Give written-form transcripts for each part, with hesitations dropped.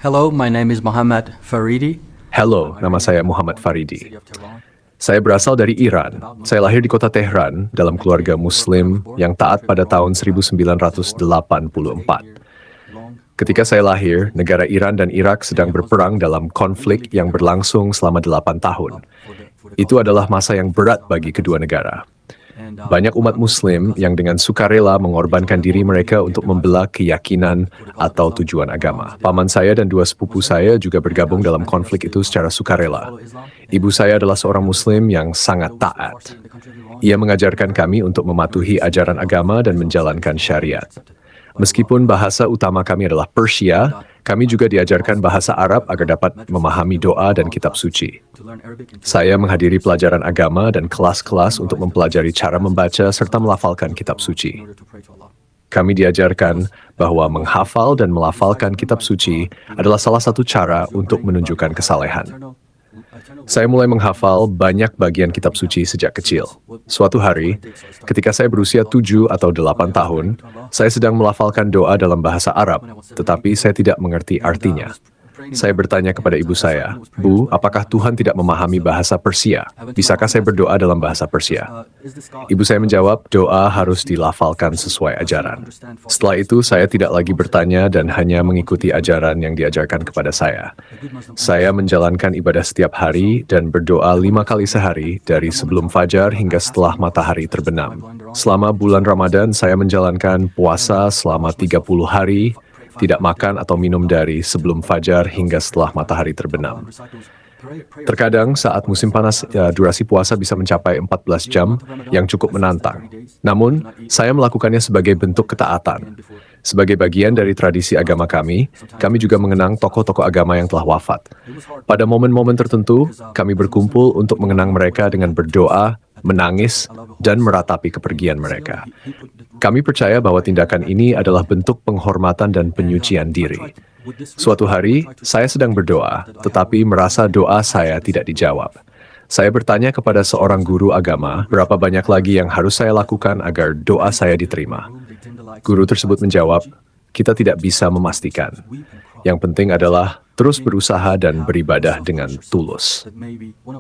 Hello, my name is Muhammad Faridi. Halo, nama saya Muhammad Faridi. Saya berasal dari Iran. Saya lahir di kota Tehran dalam keluarga Muslim yang taat pada tahun 1984. Ketika saya lahir, negara Iran dan Irak sedang berperang dalam konflik yang berlangsung selama 8 tahun. Itu adalah masa yang berat bagi kedua negara. Banyak umat Muslim yang dengan sukarela mengorbankan diri mereka untuk membela keyakinan atau tujuan agama. Paman saya dan dua sepupu saya juga bergabung dalam konflik itu secara sukarela. Ibu saya adalah seorang Muslim yang sangat taat. Ia mengajarkan kami untuk mematuhi ajaran agama dan menjalankan syariat. Meskipun bahasa utama kami adalah Persia, kami juga diajarkan bahasa Arab agar dapat memahami doa dan kitab suci. Saya menghadiri pelajaran agama dan kelas-kelas untuk mempelajari cara membaca serta melafalkan kitab suci. Kami diajarkan bahwa menghafal dan melafalkan kitab suci adalah salah satu cara untuk menunjukkan kesalehan. Saya mulai menghafal banyak bagian kitab suci sejak kecil. Suatu hari, ketika saya berusia 7 atau 8 tahun, saya sedang melafalkan doa dalam bahasa Arab, tetapi saya tidak mengerti artinya. Saya bertanya kepada ibu saya, "Bu, apakah Tuhan tidak memahami bahasa Persia? Bisakah saya berdoa dalam bahasa Persia?" Ibu saya menjawab, doa harus dilafalkan sesuai ajaran. Setelah itu, saya tidak lagi bertanya dan hanya mengikuti ajaran yang diajarkan kepada saya. Saya menjalankan ibadah setiap hari dan berdoa 5 kali sehari dari sebelum fajar hingga setelah matahari terbenam. Selama bulan Ramadan, saya menjalankan puasa selama 30 hari, tidak makan atau minum dari sebelum fajar hingga setelah matahari terbenam. Terkadang saat musim panas, durasi puasa bisa mencapai 14 jam yang cukup menantang. Namun, saya melakukannya sebagai bentuk ketaatan. Sebagai bagian dari tradisi agama kami juga mengenang tokoh-tokoh agama yang telah wafat. Pada momen-momen tertentu, kami berkumpul untuk mengenang mereka dengan berdoa, menangis, dan meratapi kepergian mereka. Kami percaya bahwa tindakan ini adalah bentuk penghormatan dan penyucian diri. Suatu hari, saya sedang berdoa, tetapi merasa doa saya tidak dijawab. Saya bertanya kepada seorang guru agama, berapa banyak lagi yang harus saya lakukan agar doa saya diterima. Guru tersebut menjawab, "Kita tidak bisa memastikan. Yang penting adalah terus berusaha dan beribadah dengan tulus."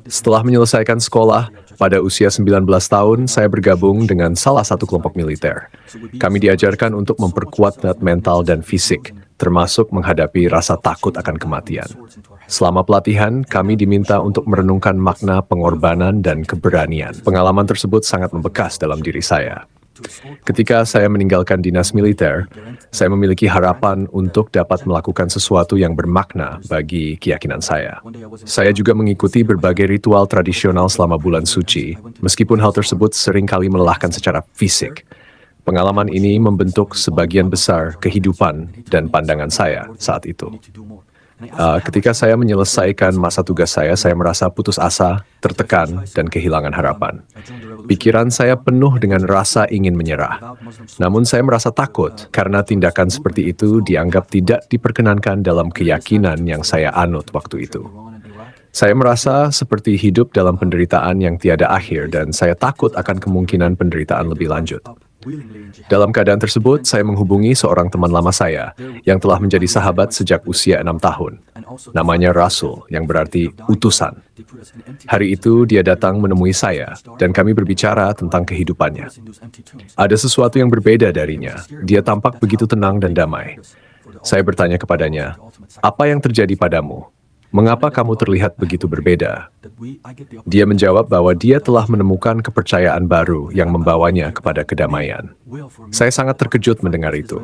Setelah menyelesaikan sekolah, pada usia 19 tahun, saya bergabung dengan salah satu kelompok militer. Kami diajarkan untuk memperkuat mental dan fisik, termasuk menghadapi rasa takut akan kematian. Selama pelatihan, kami diminta untuk merenungkan makna pengorbanan dan keberanian. Pengalaman tersebut sangat membekas dalam diri saya. Ketika saya meninggalkan dinas militer, saya memiliki harapan untuk dapat melakukan sesuatu yang bermakna bagi keyakinan saya. Saya juga mengikuti berbagai ritual tradisional selama bulan suci, meskipun hal tersebut seringkali melelahkan secara fisik. Pengalaman ini membentuk sebagian besar kehidupan dan pandangan saya saat itu. Ketika saya menyelesaikan masa tugas saya merasa putus asa, tertekan, dan kehilangan harapan. Pikiran saya penuh dengan rasa ingin menyerah. Namun saya merasa takut karena tindakan seperti itu dianggap tidak diperkenankan dalam keyakinan yang saya anut waktu itu. Saya merasa seperti hidup dalam penderitaan yang tiada akhir dan saya takut akan kemungkinan penderitaan lebih lanjut. Dalam keadaan tersebut, saya menghubungi seorang teman lama saya yang telah menjadi sahabat sejak usia 6 tahun. Namanya Rasul, yang berarti utusan. Hari itu dia datang menemui saya dan kami berbicara tentang kehidupannya. Ada sesuatu yang berbeda darinya. Dia tampak begitu tenang dan damai. Saya bertanya kepadanya, "Apa yang terjadi padamu? Mengapa kamu terlihat begitu berbeda?" Dia menjawab bahwa dia telah menemukan kepercayaan baru yang membawanya kepada kedamaian. Saya sangat terkejut mendengar itu.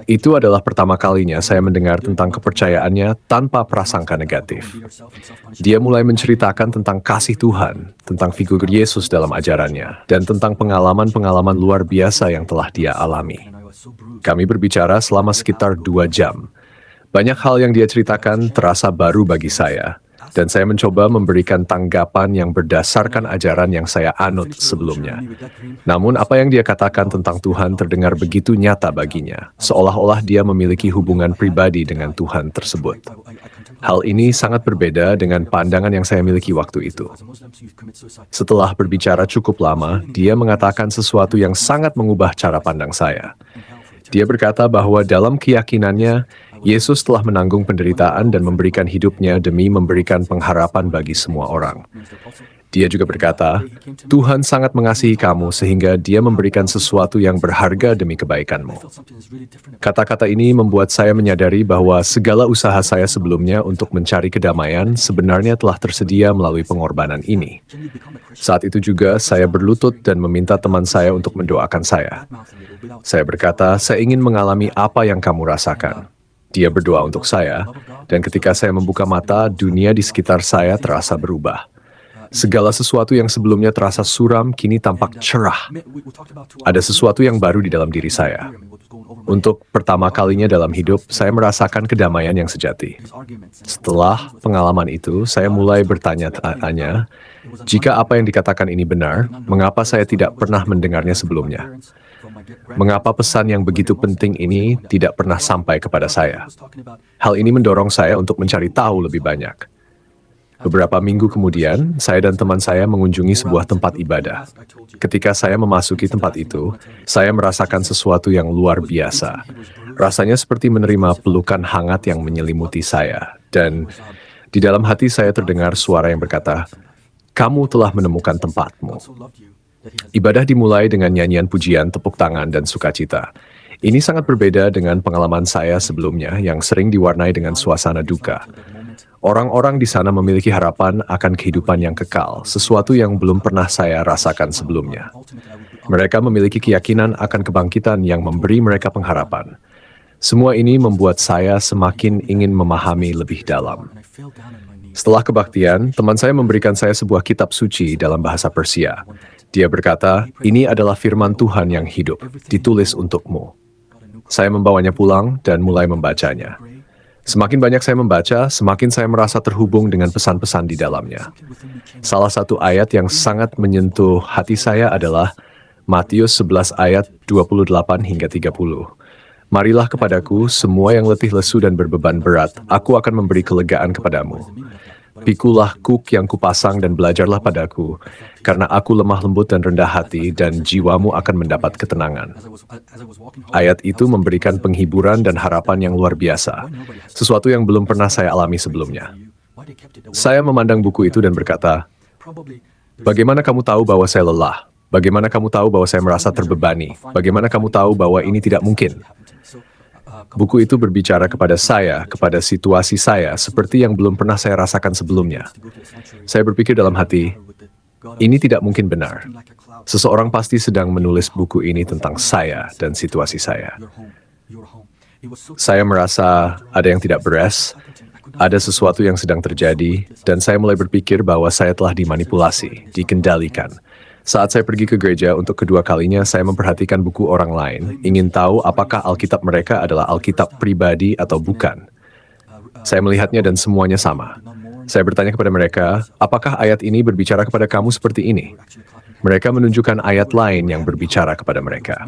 Itu adalah pertama kalinya saya mendengar tentang kepercayaannya tanpa prasangka negatif. Dia mulai menceritakan tentang kasih Tuhan, tentang figur Yesus dalam ajarannya, dan tentang pengalaman-pengalaman luar biasa yang telah dia alami. Kami berbicara selama sekitar 2 jam. Banyak hal yang dia ceritakan terasa baru bagi saya, dan saya mencoba memberikan tanggapan yang berdasarkan ajaran yang saya anut sebelumnya. Namun apa yang dia katakan tentang Tuhan terdengar begitu nyata baginya, seolah-olah dia memiliki hubungan pribadi dengan Tuhan tersebut. Hal ini sangat berbeda dengan pandangan yang saya miliki waktu itu. Setelah berbicara cukup lama, dia mengatakan sesuatu yang sangat mengubah cara pandang saya. Dia berkata bahwa dalam keyakinannya, Yesus telah menanggung penderitaan dan memberikan hidupnya demi memberikan pengharapan bagi semua orang. Dia juga berkata, Tuhan sangat mengasihi kamu sehingga dia memberikan sesuatu yang berharga demi kebaikanmu. Kata-kata ini membuat saya menyadari bahwa segala usaha saya sebelumnya untuk mencari kedamaian sebenarnya telah tersedia melalui pengorbanan ini. Saat itu juga saya berlutut dan meminta teman saya untuk mendoakan saya. Saya berkata, saya ingin mengalami apa yang kamu rasakan. Dia berdoa untuk saya, dan ketika saya membuka mata, dunia di sekitar saya terasa berubah. Segala sesuatu yang sebelumnya terasa suram kini tampak cerah. Ada sesuatu yang baru di dalam diri saya. Untuk pertama kalinya dalam hidup, saya merasakan kedamaian yang sejati. Setelah pengalaman itu, saya mulai bertanya-tanya, jika apa yang dikatakan ini benar, mengapa saya tidak pernah mendengarnya sebelumnya? Mengapa pesan yang begitu penting ini tidak pernah sampai kepada saya? Hal ini mendorong saya untuk mencari tahu lebih banyak. Beberapa minggu kemudian, saya dan teman saya mengunjungi sebuah tempat ibadah. Ketika saya memasuki tempat itu, saya merasakan sesuatu yang luar biasa. Rasanya seperti menerima pelukan hangat yang menyelimuti saya. Dan di dalam hati saya terdengar suara yang berkata, "Kamu telah menemukan tempatmu." Ibadah dimulai dengan nyanyian pujian, tepuk tangan, dan sukacita. Ini sangat berbeda dengan pengalaman saya sebelumnya yang sering diwarnai dengan suasana duka. Orang-orang di sana memiliki harapan akan kehidupan yang kekal, sesuatu yang belum pernah saya rasakan sebelumnya. Mereka memiliki keyakinan akan kebangkitan yang memberi mereka pengharapan. Semua ini membuat saya semakin ingin memahami lebih dalam. Setelah kebaktian, teman saya memberikan saya sebuah kitab suci dalam bahasa Persia. Dia berkata, "Ini adalah firman Tuhan yang hidup, ditulis untukmu." Saya membawanya pulang dan mulai membacanya. Semakin banyak saya membaca, semakin saya merasa terhubung dengan pesan-pesan di dalamnya. Salah satu ayat yang sangat menyentuh hati saya adalah Matius 11 ayat 28 hingga 30. "Marilah kepadaku semua yang letih lesu dan berbeban berat, aku akan memberi kelegaan kepadamu. Pikulah kuk yang kupasang dan belajarlah padaku, karena aku lemah lembut dan rendah hati, dan jiwamu akan mendapat ketenangan." Ayat itu memberikan penghiburan dan harapan yang luar biasa, sesuatu yang belum pernah saya alami sebelumnya. Saya memandang buku itu dan berkata, "Bagaimana kamu tahu bahwa saya lelah? Bagaimana kamu tahu bahwa saya merasa terbebani? Bagaimana kamu tahu bahwa ini tidak mungkin?" Buku itu berbicara kepada saya, kepada situasi saya, seperti yang belum pernah saya rasakan sebelumnya. Saya berpikir dalam hati, ini tidak mungkin benar. Seseorang pasti sedang menulis buku ini tentang saya dan situasi saya. Saya merasa ada yang tidak beres, ada sesuatu yang sedang terjadi, dan saya mulai berpikir bahwa saya telah dimanipulasi, dikendalikan. Saat saya pergi ke gereja untuk kedua kalinya, saya memperhatikan buku orang lain, ingin tahu apakah Alkitab mereka adalah Alkitab pribadi atau bukan. Saya melihatnya dan semuanya sama. Saya bertanya kepada mereka, apakah ayat ini berbicara kepada kamu seperti ini? Mereka menunjukkan ayat lain yang berbicara kepada mereka.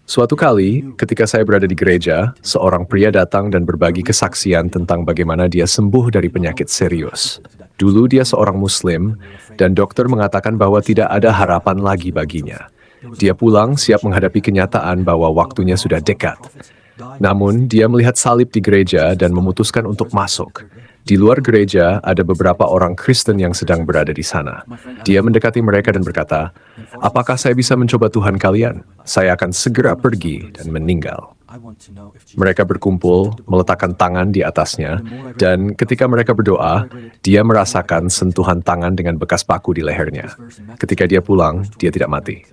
Suatu kali, ketika saya berada di gereja, seorang pria datang dan berbagi kesaksian tentang bagaimana dia sembuh dari penyakit serius. Dulu dia seorang Muslim, dan dokter mengatakan bahwa tidak ada harapan lagi baginya. Dia pulang siap menghadapi kenyataan bahwa waktunya sudah dekat. Namun, dia melihat salib di gereja dan memutuskan untuk masuk. Di luar gereja, ada beberapa orang Kristen yang sedang berada di sana. Dia mendekati mereka dan berkata, "Apakah saya bisa mencoba Tuhan kalian? Saya akan segera pergi dan meninggal." Mereka berkumpul, meletakkan tangan di atasnya, dan ketika mereka berdoa, dia merasakan sentuhan tangan dengan bekas paku di lehernya. Ketika dia pulang, dia tidak mati.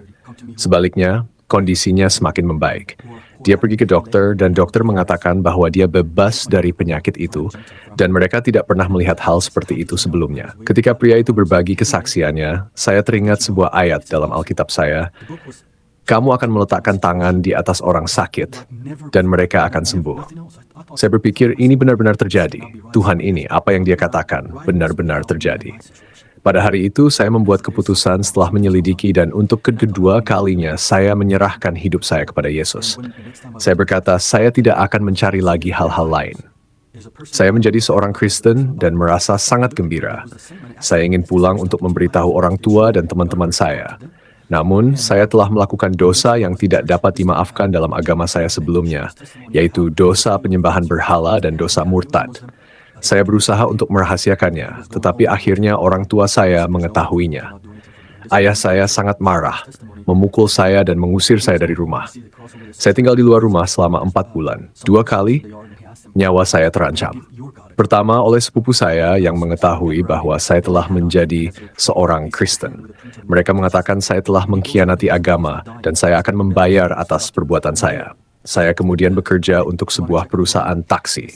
Sebaliknya, kondisinya semakin membaik. Dia pergi ke dokter, dan dokter mengatakan bahwa dia bebas dari penyakit itu, dan mereka tidak pernah melihat hal seperti itu sebelumnya. Ketika pria itu berbagi kesaksiannya, saya teringat sebuah ayat dalam Alkitab saya, "Kamu akan meletakkan tangan di atas orang sakit, dan mereka akan sembuh." Saya berpikir ini benar-benar terjadi. Tuhan ini, apa yang dia katakan, benar-benar terjadi. Pada hari itu, saya membuat keputusan setelah menyelidiki dan untuk kedua kalinya, saya menyerahkan hidup saya kepada Yesus. Saya berkata, saya tidak akan mencari lagi hal-hal lain. Saya menjadi seorang Kristen dan merasa sangat gembira. Saya ingin pulang untuk memberitahu orang tua dan teman-teman saya. Namun, saya telah melakukan dosa yang tidak dapat dimaafkan dalam agama saya sebelumnya, yaitu dosa penyembahan berhala dan dosa murtad. Saya berusaha untuk merahasiakannya, tetapi akhirnya orang tua saya mengetahuinya. Ayah saya sangat marah, memukul saya dan mengusir saya dari rumah. Saya tinggal di luar rumah selama 4 bulan. 2 kali, nyawa saya terancam. Pertama, oleh sepupu saya yang mengetahui bahwa saya telah menjadi seorang Kristen. Mereka mengatakan saya telah mengkhianati agama dan saya akan membayar atas perbuatan saya. Saya kemudian bekerja untuk sebuah perusahaan taksi.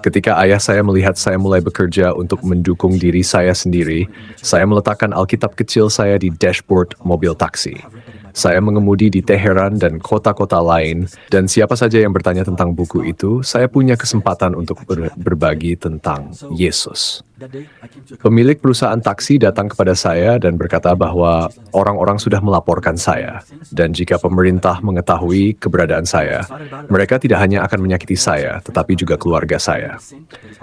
Ketika ayah saya melihat saya mulai bekerja untuk mendukung diri saya sendiri, saya meletakkan Alkitab kecil saya di dashboard mobil taksi. Saya mengemudi di Teheran dan kota-kota lain, dan siapa saja yang bertanya tentang buku itu, saya punya kesempatan untuk berbagi tentang Yesus. Pemilik perusahaan taksi datang kepada saya dan berkata bahwa orang-orang sudah melaporkan saya, dan jika pemerintah mengetahui keberadaan saya, mereka tidak hanya akan menyakiti saya, tetapi juga keluarga saya.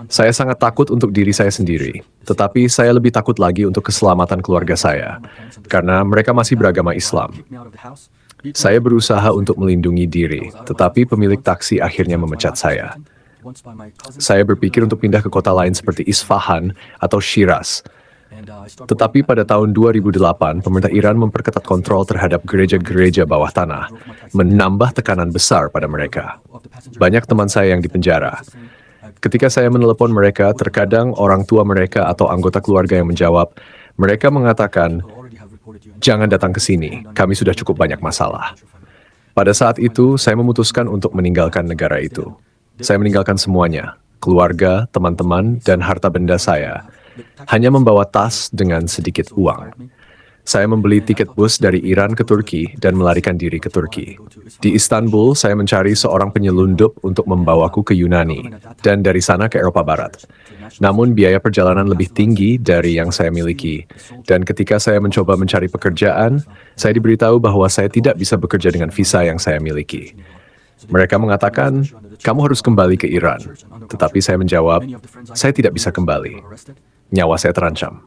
Saya sangat takut untuk diri saya sendiri, tetapi saya lebih takut lagi untuk keselamatan keluarga saya, karena mereka masih beragama Islam. Saya berusaha untuk melindungi diri, tetapi pemilik taksi akhirnya memecat saya. Saya berpikir untuk pindah ke kota lain seperti Isfahan atau Shiraz. Tetapi pada tahun 2008, pemerintah Iran memperketat kontrol terhadap gereja-gereja bawah tanah, menambah tekanan besar pada mereka. Banyak teman saya yang dipenjara. Ketika saya menelepon mereka, terkadang orang tua mereka atau anggota keluarga yang menjawab, mereka mengatakan, "Jangan datang ke sini, kami sudah cukup banyak masalah." Pada saat itu, saya memutuskan untuk meninggalkan negara itu. Saya meninggalkan semuanya, keluarga, teman-teman, dan harta benda saya. Hanya membawa tas dengan sedikit uang. Saya membeli tiket bus dari Iran ke Turki dan melarikan diri ke Turki. Di Istanbul, saya mencari seorang penyelundup untuk membawaku ke Yunani, dan dari sana ke Eropa Barat. Namun biaya perjalanan lebih tinggi dari yang saya miliki, dan ketika saya mencoba mencari pekerjaan, saya diberitahu bahwa saya tidak bisa bekerja dengan visa yang saya miliki. Mereka mengatakan, "Kamu harus kembali ke Iran." Tetapi saya menjawab, "Saya tidak bisa kembali. Nyawa saya terancam."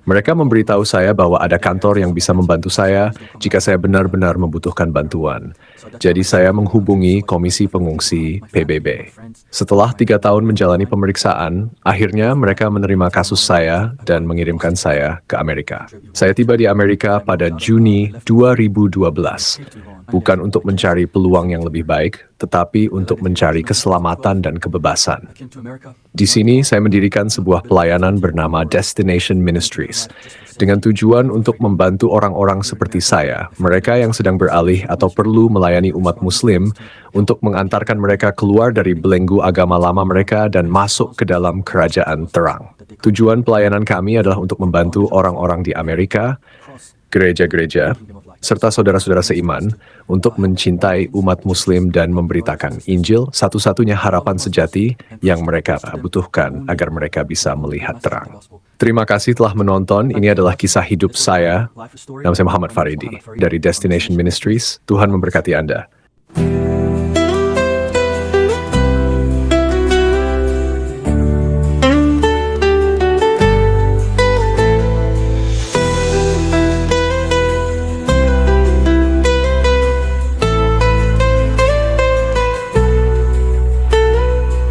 Mereka memberitahu saya bahwa ada kantor yang bisa membantu saya jika saya benar-benar membutuhkan bantuan. Jadi saya menghubungi Komisi Pengungsi PBB. Setelah 3 tahun menjalani pemeriksaan, akhirnya mereka menerima kasus saya dan mengirimkan saya ke Amerika. Saya tiba di Amerika pada Juni 2012. Bukan untuk mencari peluang yang lebih baik, tetapi untuk mencari keselamatan dan kebebasan. Di sini, saya mendirikan sebuah pelayanan bernama Destination Ministries, dengan tujuan untuk membantu orang-orang seperti saya, mereka yang sedang beralih atau perlu melayani umat Muslim, untuk mengantarkan mereka keluar dari belenggu agama lama mereka dan masuk ke dalam kerajaan terang. Tujuan pelayanan kami adalah untuk membantu orang-orang di Amerika, gereja-gereja, serta saudara-saudara seiman untuk mencintai umat Muslim dan memberitakan Injil, satu-satunya harapan sejati yang mereka butuhkan agar mereka bisa melihat terang. Terima kasih telah menonton. Ini adalah kisah hidup saya. Nama saya Muhammad Faridi dari Destination Ministries. Tuhan memberkati Anda.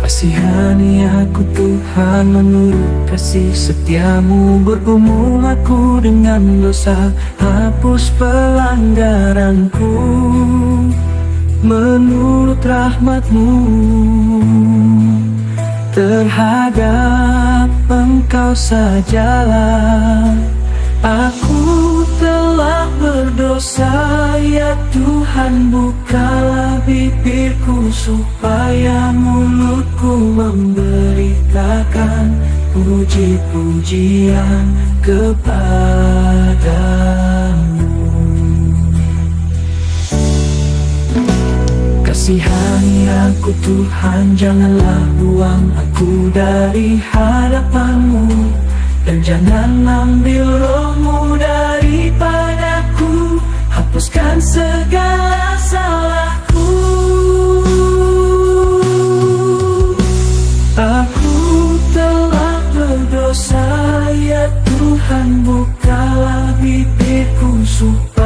Kasihani aku Tuhan menurut kasih setiamu, bergumul aku dengan dosa, hapus pelanggaranku menurut rahmatmu. Terhadap Engkau sajalah aku telah berdosa, ya Tuhan, bukalah bibirku supaya mulutku memberitakan puji-pujian kepadamu. Kasihani aku Tuhan, janganlah buang aku dari hadapanmu, dan jangan ambil rohmu daripadaku, hapuskan segala salahku. Aku telah berdosa, ya Tuhan, bukalah bibirku supaya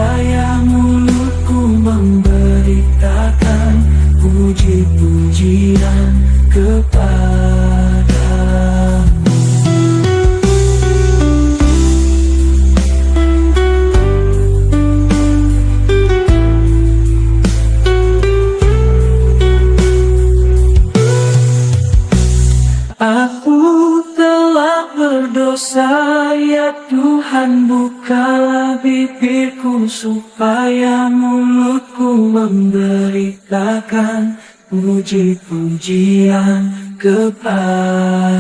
supaya mulutku memberitakan puji-pujian kepadamu.